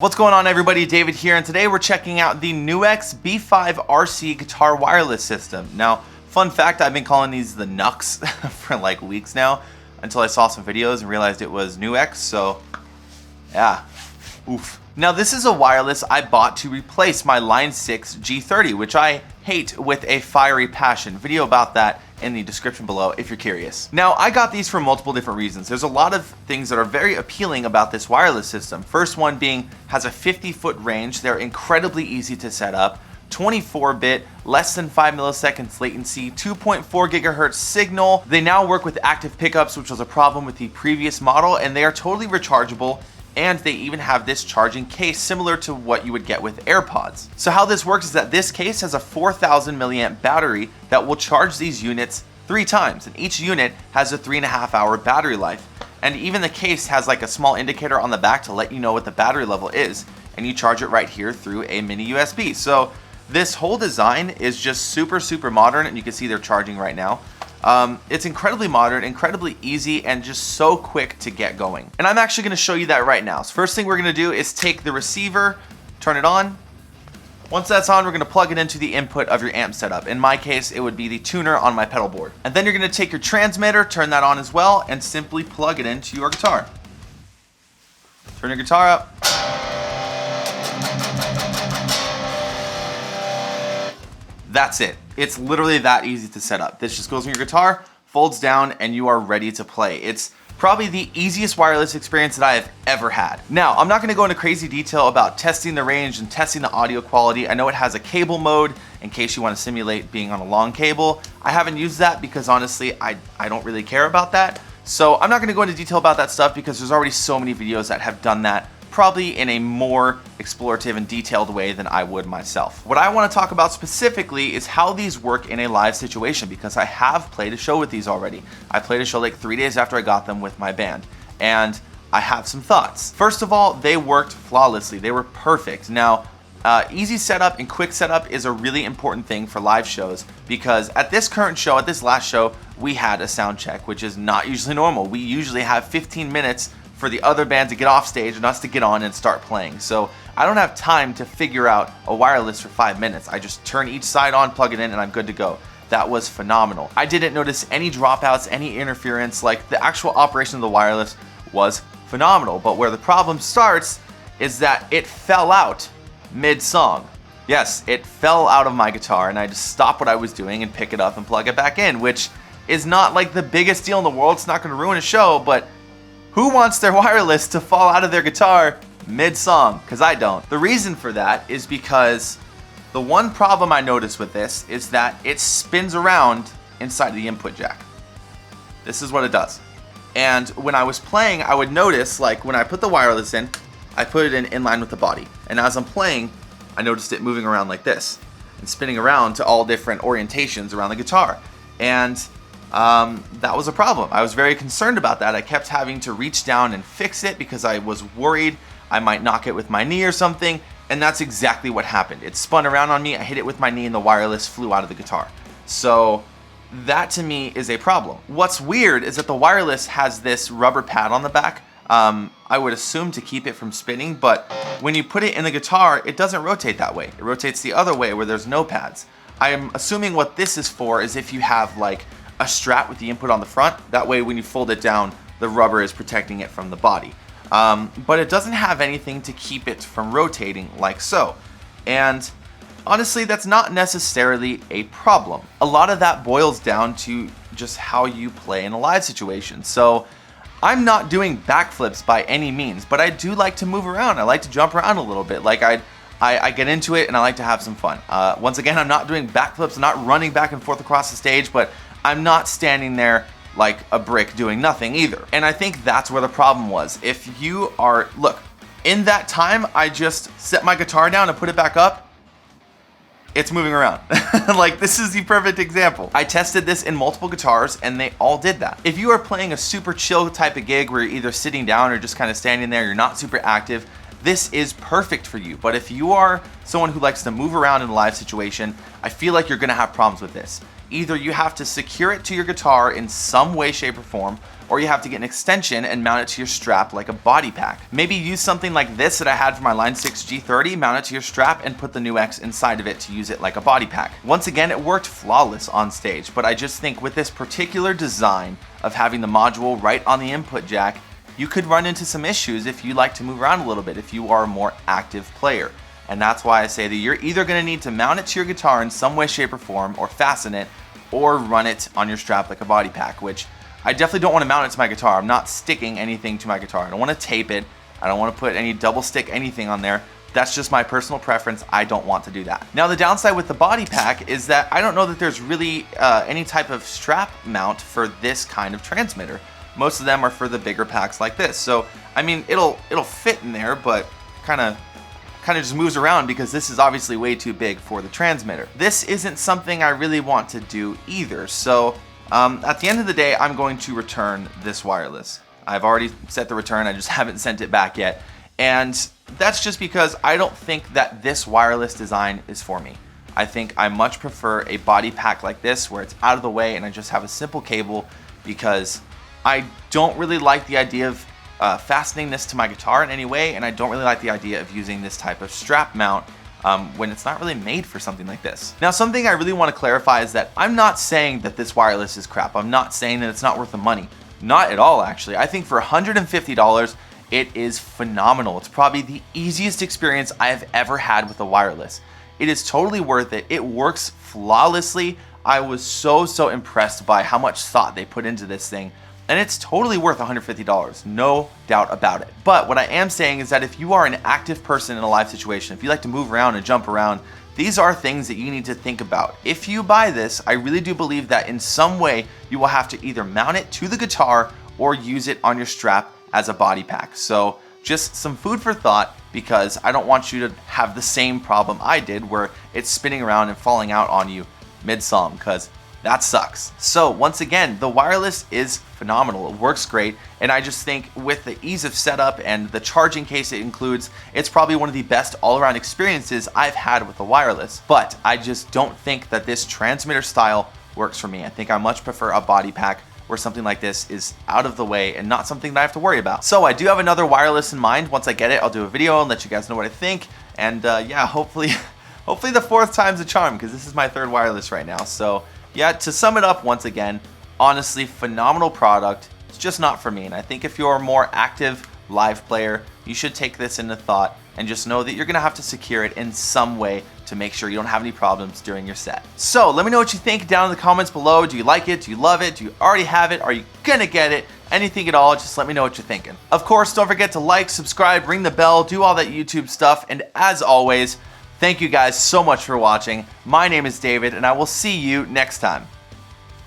What's going on, everybody? David here, and today we're checking out the NUX B5RC guitar wireless system. Now, fun fact, I've been calling these the NUX for like weeks now until I saw some videos and realized it was NUX, so yeah, oof. Now, this is a wireless I bought to replace my Line 6 G30, which I hate with a fiery passion. Video about that in the description below if you're curious. Now, I got these for multiple different reasons. There's a lot of things that are very appealing about this wireless system. First one being, has a 50-foot range. They're incredibly easy to set up. 24-bit, less than 5 milliseconds latency, 2.4 gigahertz signal. They now work with active pickups, which was a problem with the previous model, and they are totally rechargeable. And they even have this charging case similar to what you would get with AirPods. So how this works is that this case has a 4,000 milliamp battery that will charge these units 3 times, and each unit has a 3.5-hour battery life. And even the case has like a small indicator on the back to let you know what the battery level is, and you charge it right here through a mini USB. So this whole design is just super modern, and you can see they're charging right now. It's incredibly modern, incredibly easy, and just so quick to get going. And I'm actually going to show you that right now. So first thing we're going to do is take the receiver, turn it on. Once that's on, we're going to plug it into the input of your amp setup. In my case, it would be the tuner on my pedal board. And then you're going to take your transmitter, turn that on as well, and simply plug it into your guitar. Turn your guitar up. That's it. It's literally that easy to set up. This just goes in your guitar, folds down, and you are ready to play. It's probably the easiest wireless experience that I have ever had. Now, I'm not going to go into crazy detail about testing the range and testing the audio quality. I know it has a cable mode in case you want to simulate being on a long cable. I haven't used that because honestly, I don't really care about that. So I'm not going to go into detail about that stuff because there's already so many videos that have done that, probably in a more explorative and detailed way than I would myself. What I want to talk about specifically is how these work in a live situation, because I have played a show with these already. I played a show like 3 days after I got them with my band, and I have some thoughts. First of all, they worked flawlessly. They were perfect. Now, easy setup and quick setup is a really important thing for live shows, because at this current show, at this last show, we had a sound check, which is not usually normal. We usually have 15 minutes for the other band to get off stage and us to get on and start playing. So I don't have time to figure out a wireless for 5 minutes. I just turn each side on, plug it in, and I'm good to go. That was phenomenal. I didn't notice any dropouts, any interference. Like, the actual operation of the wireless was phenomenal. But where the problem starts is that it fell out mid-song. Yes, it fell out of my guitar, and I just stopped what I was doing and pick it up and plug it back in, which is not like the biggest deal in the world. It's not gonna ruin a show, but who wants their wireless to fall out of their guitar mid-song? Because I don't. The reason for that is because the one problem I noticed with this is that it spins around inside the input jack. This is what it does. And when I was playing, I would notice, like, when I put the wireless in, I put it in line with the body. And as I'm playing, I noticed it moving around like this and spinning around to all different orientations around the guitar. And that was a problem. I was very concerned about that. I kept having to reach down and fix it because I was worried I might knock it with my knee or something, and that's exactly what happened. It spun around on me, I hit it with my knee, and the wireless flew out of the guitar. So that to me is a problem. What's weird is that the wireless has this rubber pad on the back. I would assume to keep it from spinning, but when you put it in the guitar, it doesn't rotate that way. It rotates the other way where there's no pads. I am assuming what this is for is if you have like a strap with the input on the front. That way when you fold it down, the rubber is protecting it from the body. But it doesn't have anything to keep it from rotating like so. And honestly, that's not necessarily a problem. A lot of that boils down to just how you play in a live situation. So I'm not doing backflips by any means, but I do like to move around. I like to jump around a little bit. Like I get into it and I like to have some fun. Once again, I'm not doing backflips, I'm not running back and forth across the stage, but I'm not standing there like a brick doing nothing either. And I think that's where the problem was. If you are, look, in that time, I just set my guitar down and put it back up. It's moving around. Like, this is the perfect example. I tested this in multiple guitars and they all did that. If you are playing a super chill type of gig where you're either sitting down or just kind of standing there, you're not super active, this is perfect for you. But if you are someone who likes to move around in a live situation, I feel like you're gonna have problems with this. either you have to secure it to your guitar in some way, shape, or form, or you have to get an extension and mount it to your strap like a body pack. Maybe use something like this that I had for my Line 6 G30, mount it to your strap, and put the NUX inside of it to use it like a body pack. Once again, it worked flawless on stage, but I just think with this particular design of having the module right on the input jack, you could run into some issues if you like to move around a little bit, if you are a more active player. And that's why I say that you're either gonna need to mount it to your guitar in some way, shape, or form, or fasten it, or run it on your strap like a body pack, which I definitely don't want to mount it to my guitar. I'm not sticking anything to my guitar. I don't want to tape it. I don't want to put any double stick anything on there. That's just my personal preference. I don't want to do that. Now the downside with the body pack is that I don't know that there's really any type of strap mount for this kind of transmitter. Most of them are for the bigger packs like this. So I mean, it'll fit in there, but kind of just moves around because this is obviously way too big for the transmitter. This isn't something I really want to do either. So at the end of the day, I'm going to return this wireless. I've already set the return, I just haven't sent it back yet. And that's just because I don't think that this wireless design is for me. I think I much prefer a body pack like this where it's out of the way and I just have a simple cable, because I don't really like the idea of fastening this to my guitar in any way, and I don't really like the idea of using this type of strap mount when it's not really made for something like this. Now, something I really want to clarify is that I'm not saying that this wireless is crap. I'm not saying that it's not worth the money. Not at all, actually. I think for $150, it is phenomenal. It's probably the easiest experience I have ever had with a wireless. It is totally worth it. It works flawlessly. I was so impressed by how much thought they put into this thing. And it's totally worth $150, no doubt about it. But what I am saying is that if you are an active person in a live situation, if you like to move around and jump around, these are things that you need to think about. If you buy this, I really do believe that in some way you will have to either mount it to the guitar or use it on your strap as a body pack. So just some food for thought, because I don't want you to have the same problem I did where it's spinning around and falling out on you mid-song, because that sucks. So once again, the wireless is phenomenal. It works great, and I just think with the ease of setup and the charging case it includes, it's probably one of the best all-around experiences I've had with the wireless. But I just don't think that this transmitter style works for me. I think I much prefer a body pack where something like this is out of the way and not something that I have to worry about. So I do have another wireless in mind. Once I get it, I'll do a video and let you guys know what I think. And yeah, hopefully the fourth time's a charm, because this is my third wireless right now. So yeah, to sum it up once again, honestly, phenomenal product. It's just not for me. And I think if you're a more active live player, you should take this into thought and just know that you're gonna have to secure it in some way to make sure you don't have any problems during your set. So let me know what you think down in the comments below. Do you like it? Do you love it? Do you already have it? Are you gonna get it? Anything at all, just let me know what you're thinking. Of course, don't forget to like, subscribe, ring the bell, do all that YouTube stuff. And as always, thank you guys so much for watching. My name is David, and I will see you next time.